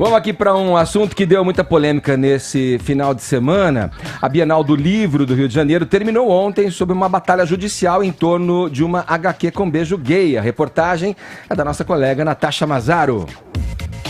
Vamos aqui para um assunto que deu muita polêmica nesse final de semana. A Bienal do Livro do Rio de Janeiro terminou ontem sob uma batalha judicial em torno de uma HQ com beijo gay. A reportagem é da nossa colega Natasha Mazzaro.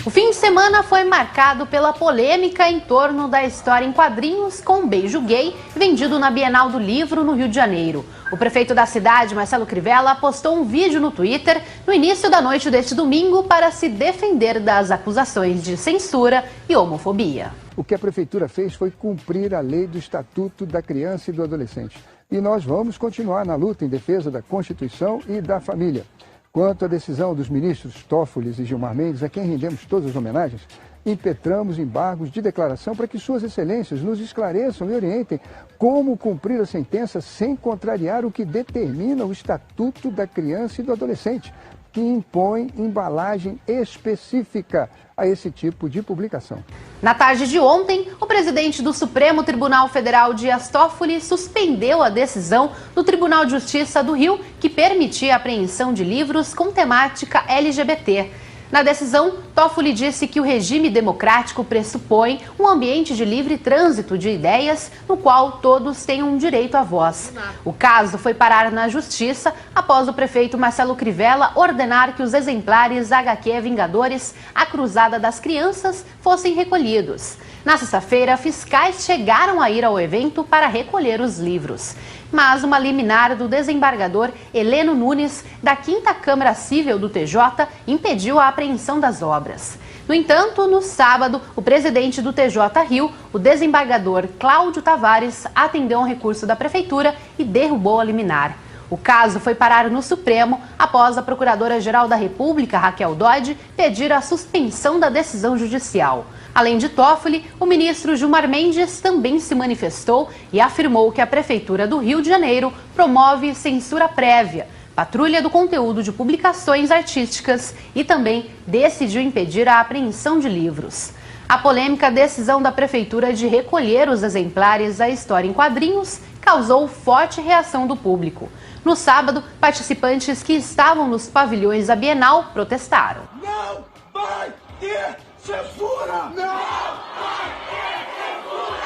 O fim de semana foi marcado pela polêmica em torno da história em quadrinhos com beijo gay vendido na Bienal do Livro no Rio de Janeiro. O prefeito da cidade, Marcelo Crivella, postou um vídeo no Twitter no início da noite deste domingo para se defender das acusações de censura e homofobia. O que a prefeitura fez foi cumprir a lei do Estatuto da Criança e do Adolescente. E nós vamos continuar na luta em defesa da Constituição e da família. Quanto à decisão dos ministros Toffoli e Gilmar Mendes, a quem rendemos todas as homenagens, impetramos embargos de declaração para que suas excelências nos esclareçam e orientem como cumprir a sentença sem contrariar o que determina o Estatuto da Criança e do Adolescente, que impõe embalagem específica a esse tipo de publicação. Na tarde de ontem, o presidente do Supremo Tribunal Federal, Dias Toffoli, suspendeu a decisão do Tribunal de Justiça do Rio que permitia a apreensão de livros com temática LGBT. Na decisão, Toffoli disse que o regime democrático pressupõe um ambiente de livre trânsito de ideias no qual todos têm um direito à voz. O caso foi parar na justiça após o prefeito Marcelo Crivella ordenar que os exemplares HQ Vingadores, A Cruzada das Crianças, fossem recolhidos. Na sexta-feira, fiscais chegaram a ir ao evento para recolher os livros. Mas uma liminar do desembargador Heleno Nunes, da 5ª Câmara Cível do TJ, impediu a apreensão das obras. No entanto, no sábado, o presidente do TJ Rio, o desembargador Cláudio Tavares, atendeu um recurso da prefeitura e derrubou a liminar. O caso foi parar no Supremo após a Procuradora-Geral da República, Raquel Dodge, pedir a suspensão da decisão judicial. Além de Toffoli, o ministro Gilmar Mendes também se manifestou e afirmou que a Prefeitura do Rio de Janeiro promove censura prévia, patrulha do conteúdo de publicações artísticas e também decidiu impedir a apreensão de livros. A polêmica decisão da Prefeitura de recolher os exemplares da história em quadrinhos causou forte reação do público. No sábado, participantes que estavam nos pavilhões da Bienal protestaram. Não vai ter censura! Não vai ter censura!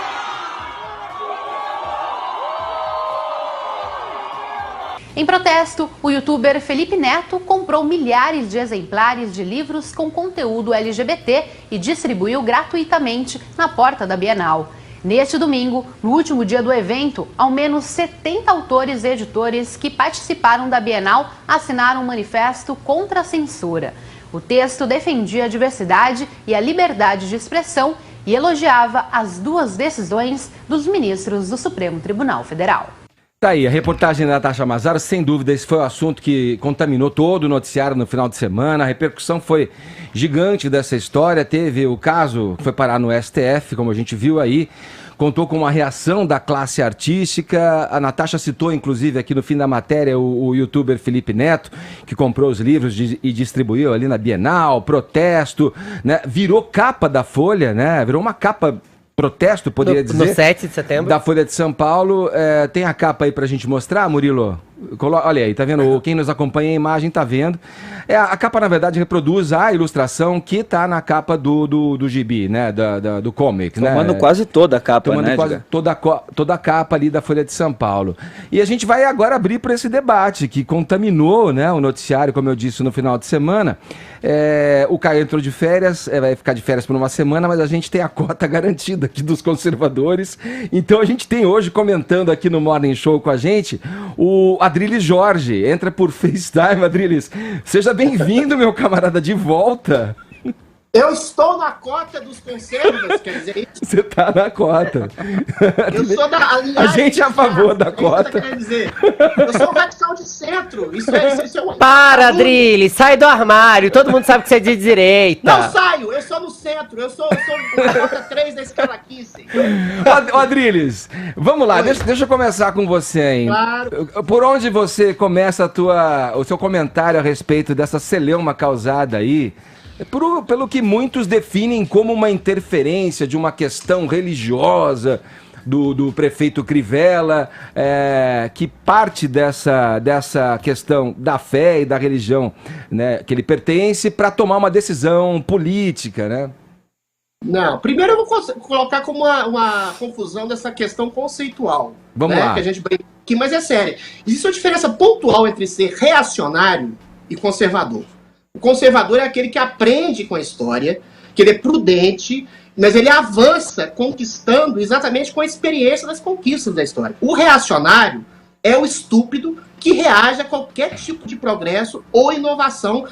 Em protesto, o youtuber Felipe Neto comprou milhares de exemplares de livros com conteúdo LGBT e distribuiu gratuitamente na porta da Bienal. Neste domingo, no último dia do evento, ao menos 70 autores e editores que participaram da Bienal assinaram um manifesto contra a censura. O texto defendia a diversidade e a liberdade de expressão e elogiava as duas decisões dos ministros do Supremo Tribunal Federal. Tá aí, a reportagem da Natasha Mazzaro, sem dúvida, esse foi o assunto que contaminou todo o noticiário no final de semana. A repercussão foi gigante dessa história. Teve o caso que foi parar no STF, como a gente viu aí. Contou com uma reação da classe artística. A Natasha citou, inclusive, aqui no fim da matéria, o youtuber Felipe Neto, que comprou os livros e distribuiu ali na Bienal, protesto, né? Virou capa da Folha, né? Virou uma capa protesto, poderia dizer. No 7 de setembro. Da Folha de São Paulo. Tem a capa aí pra gente mostrar, Murilo? Olha aí, tá vendo? Quem nos acompanha a imagem tá vendo. A capa, na verdade, reproduz a ilustração que tá na capa do gibi, né? Do comic, né? Tomando quase toda a capa, Tomando né, quase toda a capa ali da Folha de São Paulo. E a gente vai agora abrir para esse debate que contaminou, né, o noticiário, como eu disse, no final de semana. O Caio entrou de férias, vai ficar de férias por uma semana, mas a gente tem a cota garantida aqui dos conservadores. Então a gente tem hoje, comentando aqui no Morning Show com a gente, o Adriles Jorge. Entra por FaceTime, Adriles. Seja bem-vindo, meu camarada, de volta. Eu estou na cota dos conservadores, quer dizer isso? Você tá na cota. Eu sou da... A gente é a favor da cota. Quer dizer, eu sou um radical de centro. Isso é um... Para, Adriles, sai do armário. Todo mundo sabe que você é de direita. Não saio, eu sou no centro. Eu sou a cota 3 da escala Kissen. Ô, Adriles, vamos lá, deixa eu começar com você, hein? Claro. Por onde você começa o seu comentário a respeito dessa celeuma causada aí? Pelo que muitos definem como uma interferência de uma questão religiosa do prefeito Crivella, que parte dessa questão da fé e da religião, né, que ele pertence, para tomar uma decisão política, né? Não, primeiro eu vou colocar como uma confusão dessa questão conceitual. Vamos lá. Que a gente brinca aqui, mas é sério. Existe uma diferença pontual entre ser reacionário e conservador. O conservador é aquele que aprende com a história, que ele é prudente, mas ele avança conquistando exatamente com a experiência das conquistas da história. O reacionário é o estúpido que reage a qualquer tipo de progresso ou inovação,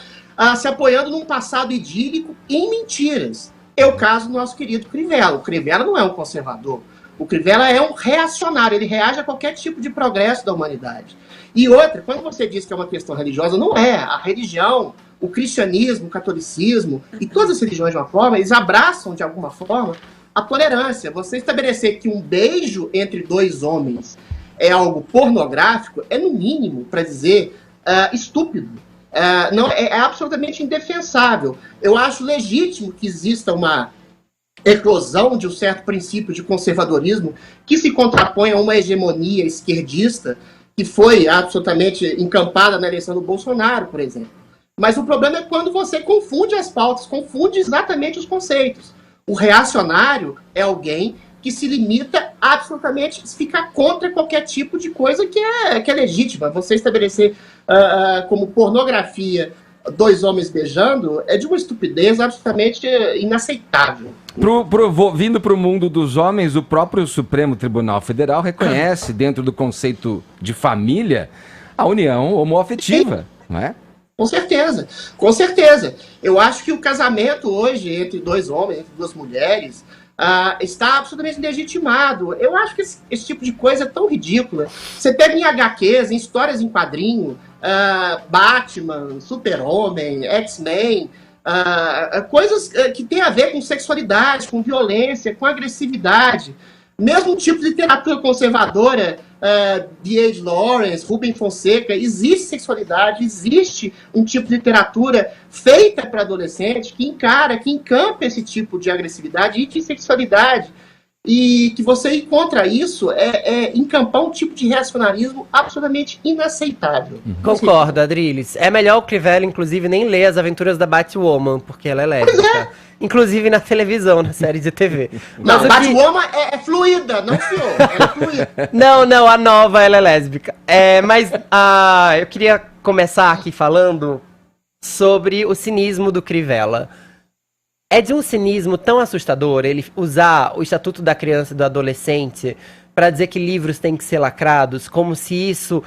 se apoiando num passado idílico e em mentiras. É o caso do nosso querido Crivella. O Crivella não é um conservador. O Crivella é um reacionário. Ele reage a qualquer tipo de progresso da humanidade. E outra, quando você diz que é uma questão religiosa, não é. A religião, o cristianismo, o catolicismo e todas as religiões de uma forma, eles abraçam de alguma forma a tolerância. Você estabelecer que um beijo entre dois homens é algo pornográfico é, no mínimo, para dizer, estúpido. Não, é absolutamente indefensável. Eu acho legítimo que exista uma eclosão de um certo princípio de conservadorismo que se contrapõe a uma hegemonia esquerdista que foi absolutamente encampada na eleição do Bolsonaro, por exemplo. Mas o problema é quando você confunde as pautas, confunde exatamente os conceitos. O reacionário é alguém que se limita a absolutamente ficar contra qualquer tipo de coisa que é legítima. Você estabelecer como pornografia dois homens beijando é de uma estupidez absolutamente inaceitável. Vindo para o mundo dos homens, o próprio Supremo Tribunal Federal reconhece, dentro do conceito de família, a união homoafetiva, não é? Com certeza, com certeza. Eu acho que o casamento hoje entre dois homens, entre duas mulheres, está absolutamente legitimado. Eu acho que esse tipo de coisa é tão ridícula. Você pega em HQs, em histórias em quadrinho, Batman, Super-Homem, X-Men, coisas que têm a ver com sexualidade, com violência, com agressividade. Mesmo tipo de literatura conservadora, D.H. Lawrence, Rubem Fonseca, existe sexualidade, existe um tipo de literatura feita para adolescente que encampa esse tipo de agressividade e de sexualidade. E que você encontra isso encampar um tipo de reacionarismo absolutamente inaceitável. Concordo, Adriles. É melhor o Crivella, inclusive, nem ler As Aventuras da Batwoman, porque ela é lésbica. Inclusive na televisão, na série de TV. Mas não, Batwoman é fluida, não senhor. Ela é fluida. Não, a nova ela é lésbica. Mas eu queria começar aqui falando sobre o cinismo do Crivella. É de um cinismo tão assustador ele usar o Estatuto da Criança e do Adolescente para dizer que livros têm que ser lacrados, como se isso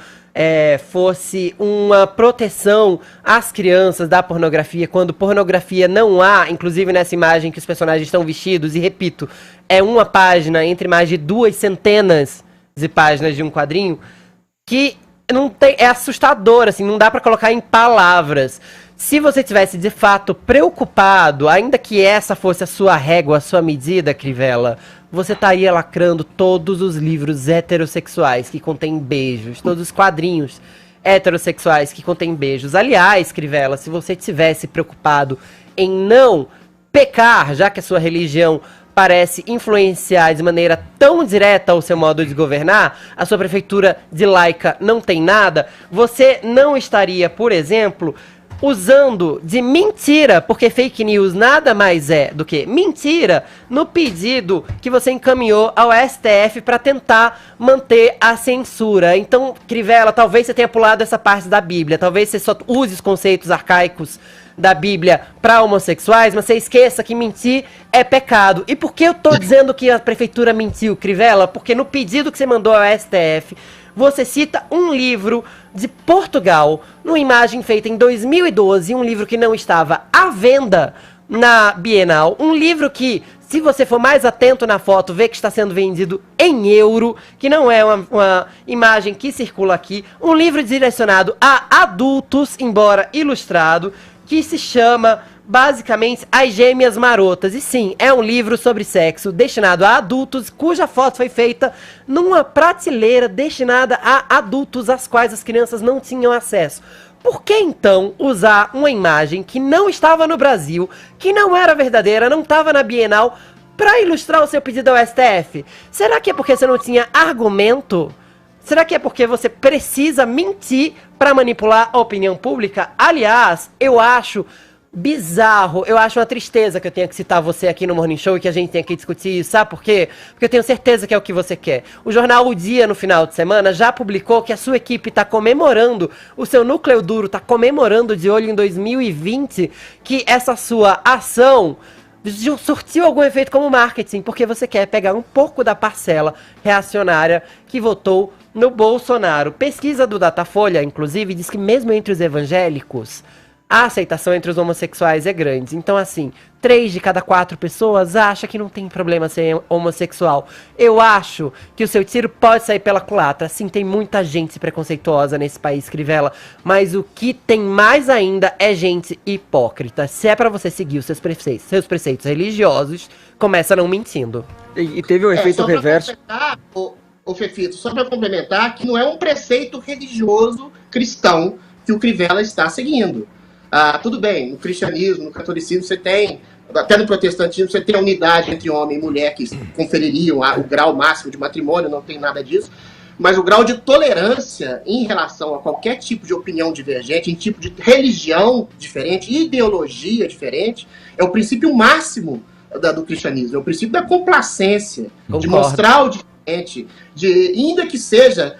fosse uma proteção às crianças da pornografia, quando pornografia não há, inclusive nessa imagem que os personagens estão vestidos, e repito, é uma página entre mais de 200 de páginas de um quadrinho, que não tem, é assustador, assim, não dá para colocar em palavras. Se você tivesse de fato preocupado, ainda que essa fosse a sua régua, a sua medida, Crivella, você estaria lacrando todos os livros heterossexuais que contêm beijos, todos os quadrinhos heterossexuais que contêm beijos. Aliás, Crivella, se você tivesse preocupado em não pecar, já que a sua religião parece influenciar de maneira tão direta o seu modo de governar, a sua prefeitura de laica não tem nada, você não estaria, por exemplo, usando de mentira, porque fake news nada mais é do que mentira, no pedido que você encaminhou ao STF para tentar manter a censura. Então, Crivella, talvez você tenha pulado essa parte da Bíblia, talvez você só use os conceitos arcaicos da Bíblia para homossexuais, mas você esqueça que mentir é pecado. E por que eu tô dizendo que a prefeitura mentiu, Crivella? Porque no pedido que você mandou ao STF, você cita um livro de Portugal, numa imagem feita em 2012, um livro que não estava à venda na Bienal, um livro que, se você for mais atento na foto, vê que está sendo vendido em euro, que não é uma imagem que circula aqui, um livro direcionado a adultos, embora ilustrado, que se chama, basicamente, As Gêmeas Marotas. E sim, é um livro sobre sexo destinado a adultos, cuja foto foi feita numa prateleira destinada a adultos, às quais as crianças não tinham acesso. Por que, então, usar uma imagem que não estava no Brasil, que não era verdadeira, não estava na Bienal, para ilustrar o seu pedido ao STF? Será que é porque você não tinha argumento? Será que é porque você precisa mentir para manipular a opinião pública? Aliás, eu acho bizarro. Eu acho uma tristeza que eu tenha que citar você aqui no Morning Show e que a gente tenha que discutir isso. Sabe por quê? Porque eu tenho certeza que é o que você quer. O jornal O Dia, no final de semana, já publicou que a sua equipe está comemorando, o seu núcleo duro está comemorando de olho em 2020 que essa sua ação surtiu algum efeito como marketing, porque você quer pegar um pouco da parcela reacionária que votou no Bolsonaro. Pesquisa do Datafolha, inclusive, diz que mesmo entre os evangélicos, a aceitação entre os homossexuais é grande. Então, assim, 3 de cada 4 pessoas acha que não tem problema ser homossexual. Eu acho que o seu tiro pode sair pela culatra. Sim, tem muita gente preconceituosa nesse país, Crivella. Mas o que tem mais ainda é gente hipócrita. Se é pra você seguir os seus preceitos religiosos, começa não mentindo. E teve o efeito reverso. Ô Fefito, só para complementar, que não é um preceito religioso cristão que o Crivella está seguindo. Tudo bem, no cristianismo, no catolicismo, você tem, até no protestantismo, você tem a unidade entre homem e mulher que confeririam o grau máximo de matrimônio, não tem nada disso, mas o grau de tolerância em relação a qualquer tipo de opinião divergente, em tipo de religião diferente, ideologia diferente, é o princípio máximo do cristianismo, é o princípio da complacência, Concordo. de mostrar o diferente, de, ainda que seja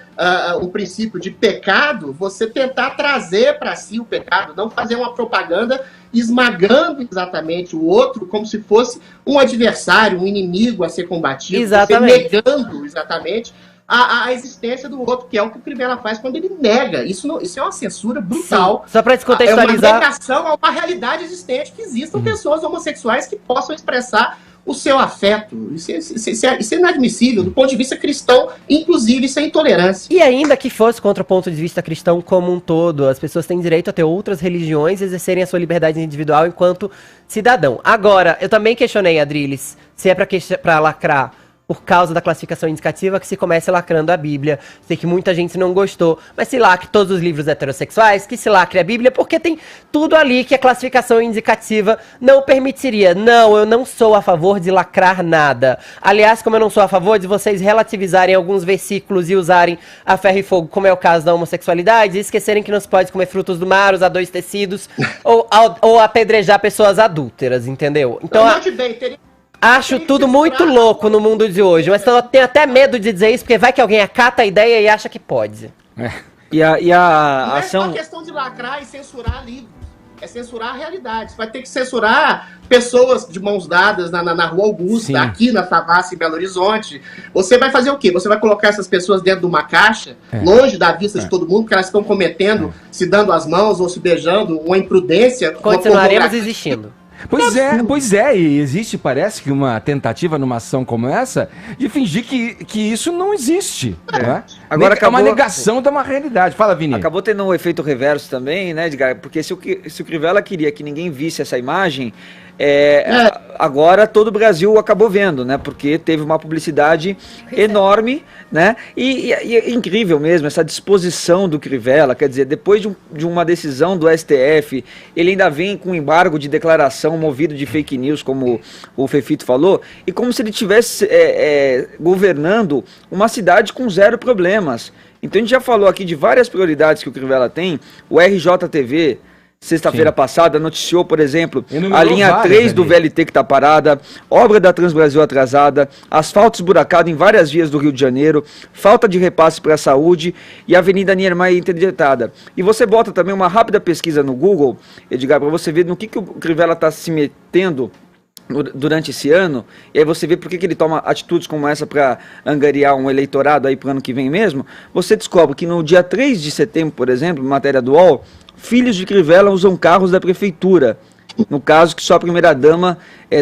o princípio de pecado, você tentar trazer para si o pecado, não fazer uma propaganda esmagando exatamente o outro como se fosse um adversário, um inimigo a ser combatido, Exatamente. você negando exatamente a existência do outro, que é o que o Crivella faz quando ele nega. Isso é uma censura brutal. Sim. Só para descontextualizar. É uma negação a uma realidade existente, que existam pessoas homossexuais que possam expressar o seu afeto. Isso é inadmissível, do ponto de vista cristão, inclusive isso é intolerância. E ainda que fosse contra o ponto de vista cristão como um todo, as pessoas têm direito a ter outras religiões e exercerem a sua liberdade individual enquanto cidadão. Agora, eu também questionei, Adriles, se é pra lacrar por causa da classificação indicativa, que se comece lacrando a Bíblia. Sei que muita gente não gostou, mas se lacre todos os livros heterossexuais, que se lacre a Bíblia, porque tem tudo ali que a classificação indicativa não permitiria. Não, eu não sou a favor de lacrar nada. Aliás, como eu não sou a favor de vocês relativizarem alguns versículos e usarem a ferro e fogo, como é o caso da homossexualidade, e esquecerem que não se pode comer frutos do mar, usar 2 tecidos, ou apedrejar pessoas adúlteras, entendeu? Então, acho tudo muito louco no mundo de hoje, mas eu tenho até medo de dizer isso, porque vai que alguém acata a ideia e acha que pode. E a Não ação... é só questão de lacrar e censurar livros, é censurar a realidade. Você vai ter que censurar pessoas de mãos dadas na Rua Augusta, Sim. aqui na Savassi, em Belo Horizonte. Você vai fazer o quê? Você vai colocar essas pessoas dentro de uma caixa, longe da vista de todo mundo, porque elas estão cometendo, se dando as mãos ou se beijando, uma imprudência. Continuaremos existindo. Pois é, e existe, parece que uma tentativa numa ação como essa, de fingir que isso não existe. Né? Agora É uma acabou- negação de uma realidade. Fala, Vini. Acabou tendo um efeito reverso também, né, Edgar? Porque se o Crivella queria que ninguém visse essa imagem, agora todo o Brasil acabou vendo, né? Porque teve uma publicidade enorme, né? E é incrível mesmo essa disposição do Crivella, quer dizer, depois de uma decisão do STF, ele ainda vem com um embargo de declaração movido de fake news, como o Fefito falou, e como se ele estivesse governando uma cidade com 0 problemas. Então a gente já falou aqui de várias prioridades que o Crivella tem, o RJTV, sexta-feira passada, noticiou, por exemplo, a linha 3 do VLT que está parada, obra da Transbrasil atrasada, asfalto esburacado em várias vias do Rio de Janeiro, falta de repasse para a saúde e a Avenida Niemeyer interditada. E você bota também uma rápida pesquisa no Google, Edgar, para você ver no que o Crivella está se metendo durante esse ano, e aí você vê por que ele toma atitudes como essa para angariar um eleitorado aí para o ano que vem mesmo. Você descobre que no dia 3 de setembro, por exemplo, matéria do UOL, filhos de Crivella usam carros da prefeitura, no caso que só a primeira-dama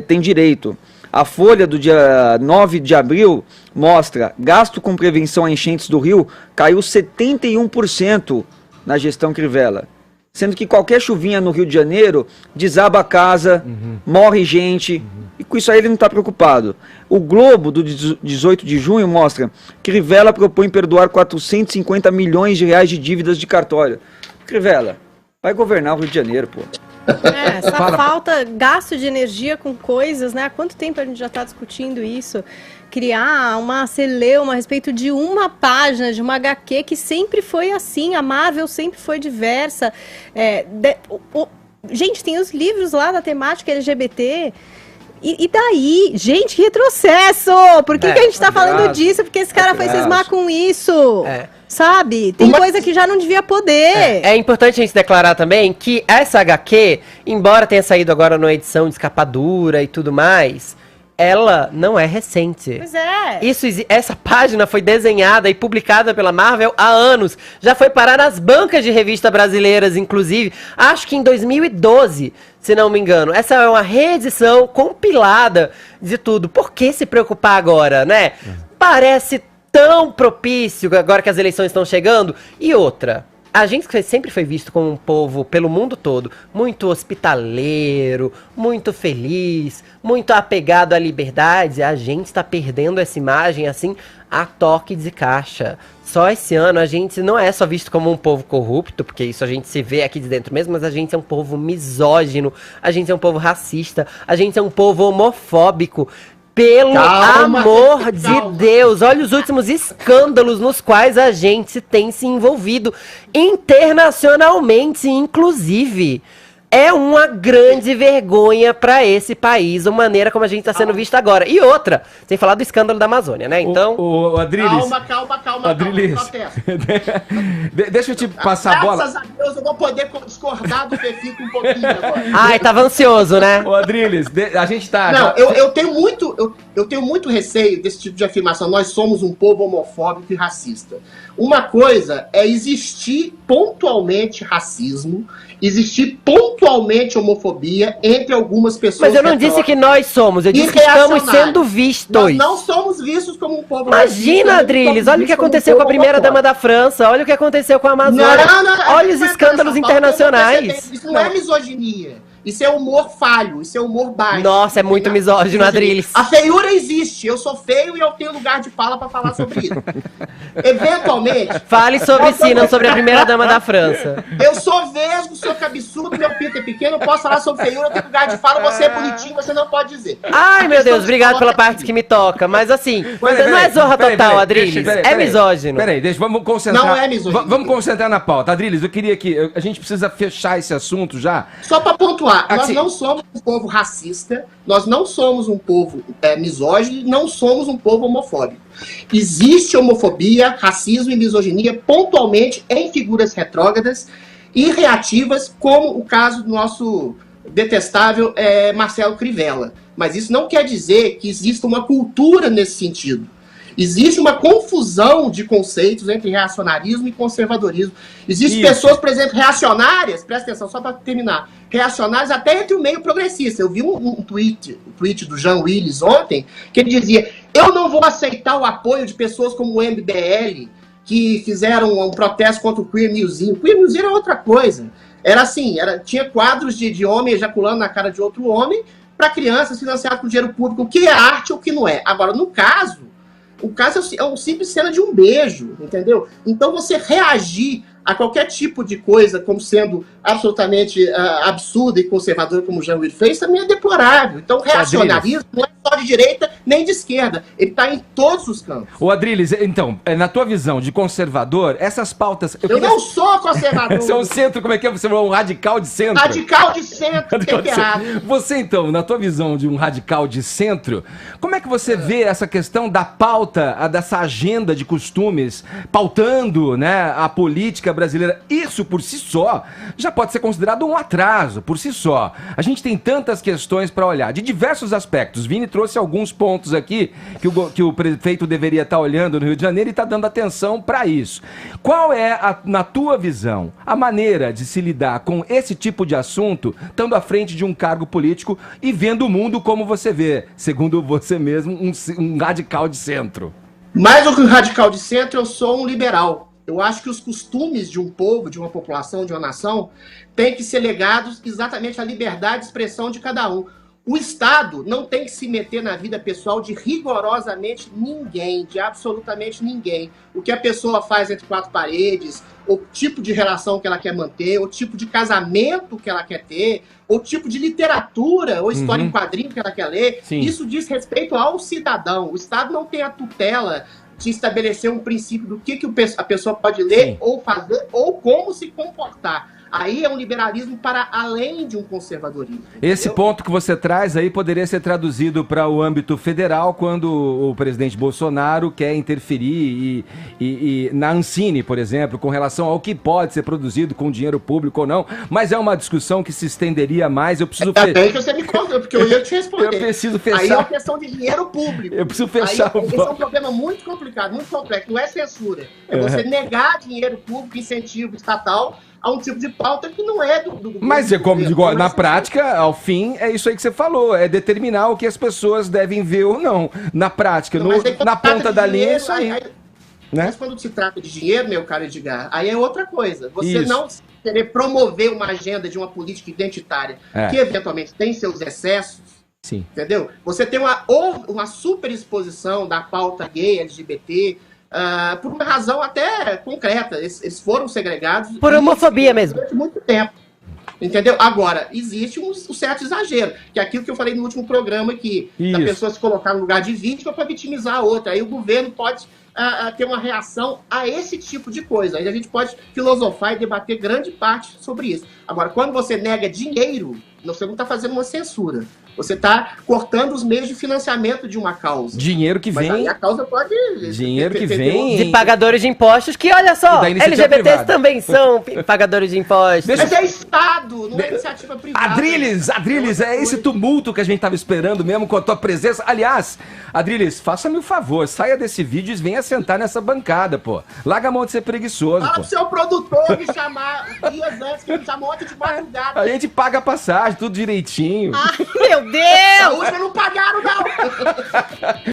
tem direito. A Folha do dia 9 de abril mostra gasto com prevenção a enchentes do Rio caiu 71% na gestão Crivella. Sendo que qualquer chuvinha no Rio de Janeiro desaba a casa, morre gente, e com isso aí ele não está preocupado. O Globo, do 18 de junho, mostra que Crivella propõe perdoar 450 milhões de reais de dívidas de cartório. Crivella, vai governar o Rio de Janeiro, pô. Essa falta, gasto de energia com coisas, né? Há quanto tempo a gente já está discutindo isso? Criar uma celeuma a respeito de uma página, de uma HQ que sempre foi assim, a Marvel sempre foi diversa. Gente, tem os livros lá da temática LGBT. E daí? Gente, que retrocesso! Por que a gente tá falando disso? Porque esse cara foi cismar com isso. Sabe? Tem coisa que já não devia poder. É importante a gente declarar também que essa HQ, embora tenha saído agora numa edição de escapadura e tudo mais, ela não é recente. Pois é. Essa página foi desenhada e publicada pela Marvel há anos. Já foi parar nas bancas de revistas brasileiras, inclusive. Acho que em 2012, se não me engano. Essa é uma reedição compilada de tudo. Por que se preocupar agora, né? Parece tão propício agora que as eleições estão chegando. E outra, a gente sempre foi visto como um povo, pelo mundo todo, muito hospitaleiro, muito feliz, muito apegado à liberdade. A gente está perdendo essa imagem, assim, a toque de caixa. Só esse ano a gente não é só visto como um povo corrupto, porque isso a gente se vê aqui de dentro mesmo, mas a gente é um povo misógino, a gente é um povo racista, a gente é um povo homofóbico. Pelo amor de Deus, olha os últimos escândalos nos quais a gente tem se envolvido, internacionalmente, inclusive. É uma grande vergonha pra esse país, a maneira como a gente tá sendo visto agora. E outra, sem falar do escândalo da Amazônia, né? Então... O Adriles... Calma. Adriles, deixa eu te passar a bola. Graças a Deus eu vou poder discordar do Fefico um pouquinho agora. Ai, tava ansioso, né? Ô, Adriles, a gente tá... Não, eu tenho muito receio desse tipo de afirmação. Nós somos um povo homofóbico e racista. Uma coisa é existir pontualmente racismo, existir pontualmente homofobia entre algumas pessoas. Mas eu não disse que nós somos, eu disse que estamos sendo vistos. Nós não somos vistos como um povo Imagina, racista, Adriles, olha o que aconteceu com a primeira-dama da França, olha o que aconteceu com a Amazônia, olha os escândalos internacionais. Isso não é misoginia. Isso é humor falho, isso é humor baixo. Nossa, é muito misógino, Adriles. A feiura existe, eu sou feio e eu tenho lugar de fala pra falar sobre isso. Eventualmente... Fale sobre si, não sobre a primeira-dama da França. Eu sou vesgo, sou cabeçudo, meu pinto é pequeno, eu posso falar sobre feiura, eu tenho lugar de fala, você é bonitinho, você não pode dizer. Ai, meu Deus, obrigado pela parte que me toca, mas assim, não é zorra total, Adriles, é misógino. Peraí, vamos concentrar. Não é misógino. Vamos concentrar na pauta. Adriles, eu queria que... A gente precisa fechar esse assunto já. Só pra pontuar. Nós não somos um povo racista, nós não somos um povo misógino, não somos um povo homofóbico. Existe homofobia, racismo e misoginia pontualmente em figuras retrógradas e reativas, como o caso do nosso detestável Marcelo Crivella. Mas isso não quer dizer que exista uma cultura nesse sentido. Existe uma confusão de conceitos entre reacionarismo e conservadorismo. Existem pessoas, por exemplo, reacionárias, presta atenção, só para terminar, reacionárias até entre o meio progressista. Eu vi um tweet do Jean Willis ontem, que ele dizia: eu não vou aceitar o apoio de pessoas como o MBL, que fizeram um protesto contra o Queer Museum. O Queer Museum era outra coisa. Era assim, tinha quadros de homem ejaculando na cara de outro homem para crianças financiadas com dinheiro público, o que é arte ou o que não é. Agora, no caso... O caso é uma simples cena de um beijo, entendeu? Então você reagir a qualquer tipo de coisa como sendo absolutamente absurda e conservadora, como o Jean Willis fez, também é deplorável. Então o reacionarismo não é só de direita nem de esquerda. Ele está em todos os campos. Ô Adriles, então, na tua visão de conservador, essas pautas... Eu não sou conservador. Você é um centro, como é que é? Você é um radical de centro? Radical de centro, tem que errado. Você, então, na tua visão de um radical de centro, como é que você vê essa questão da pauta, dessa agenda de costumes, pautando, né, a política brasileira? Isso, por si só, já pode ser considerado um atraso, por si só. A gente tem tantas questões para olhar, de diversos aspectos. Vini trouxe alguns pontos aqui que o prefeito deveria estar olhando no Rio de Janeiro e está dando atenção para isso. Qual é, na tua visão, a maneira de se lidar com esse tipo de assunto, estando à frente de um cargo político e vendo o mundo como você vê, segundo você mesmo, um radical de centro? Mais do que um radical de centro, eu sou um liberal. Eu acho que os costumes de um povo, de uma população, de uma nação, têm que ser legados exatamente à liberdade de expressão de cada um. O Estado não tem que se meter na vida pessoal de rigorosamente ninguém, de absolutamente ninguém. O que a pessoa faz entre quatro paredes, o tipo de relação que ela quer manter, o tipo de casamento que ela quer ter, o tipo de literatura ou história em quadrinho que ela quer ler, Sim. Isso diz respeito ao cidadão. O Estado não tem a tutela de estabelecer um princípio do que a pessoa pode ler Sim. ou fazer ou como se comportar. Aí é um liberalismo para além de um conservadorismo. Esse ponto que você traz aí poderia ser traduzido para o âmbito federal, quando o presidente Bolsonaro quer interferir e na Ancine, por exemplo, com relação ao que pode ser produzido com dinheiro público ou não, mas é uma discussão que se estenderia mais. Eu preciso que você me contou, porque eu ia te responder. Eu preciso fechar. Aí é uma questão de dinheiro público. Eu preciso fechar o bloco. Esse é um problema muito complicado, muito complexo. Não é censura. É você negar dinheiro público, incentivo estatal a um tipo de pauta que não é do governo. Mas é como digo, na prática, ao fim, é isso aí que você falou, é determinar o que as pessoas devem ver ou não. Na prática, não, na ponta da linha é isso aí. Né? Mas quando se trata de dinheiro, meu caro Edgar, aí é outra coisa. Você não querer promover uma agenda de uma política identitária que eventualmente tem seus excessos, entendeu? Você tem uma superexposição da pauta gay, LGBT, por uma razão até concreta. Eles foram segregados por homofobia mesmo durante muito tempo, entendeu? Agora, existe um certo exagero, que é aquilo que eu falei no último programa, que a pessoa se colocar no lugar de vítima para vitimizar a outra. Aí o governo pode ter uma reação a esse tipo de coisa. Aí a gente pode filosofar e debater grande parte sobre isso. Agora, quando você nega dinheiro, você não está fazendo uma censura. Você está cortando os meios de financiamento de uma causa. Dinheiro que vem... Mas aí a causa pode... Dinheiro que vem... De pagadores de impostos, que, olha só, LGBTs privada. Também são pagadores de impostos. Mas é Estado, não é iniciativa privada. Adriles, é esse tumulto que a gente estava esperando mesmo com a tua presença. Aliás, Adriles, faça-me o favor, saia desse vídeo e venha sentar nessa bancada, pô. Larga a mão de ser preguiçoso, Fala pô. pro seu produtor me chamar dias antes, que ele chamou ontem de madrugada. A gente paga a passagem, tudo direitinho. Ai, meu Deus! Hoje não pagaram, não!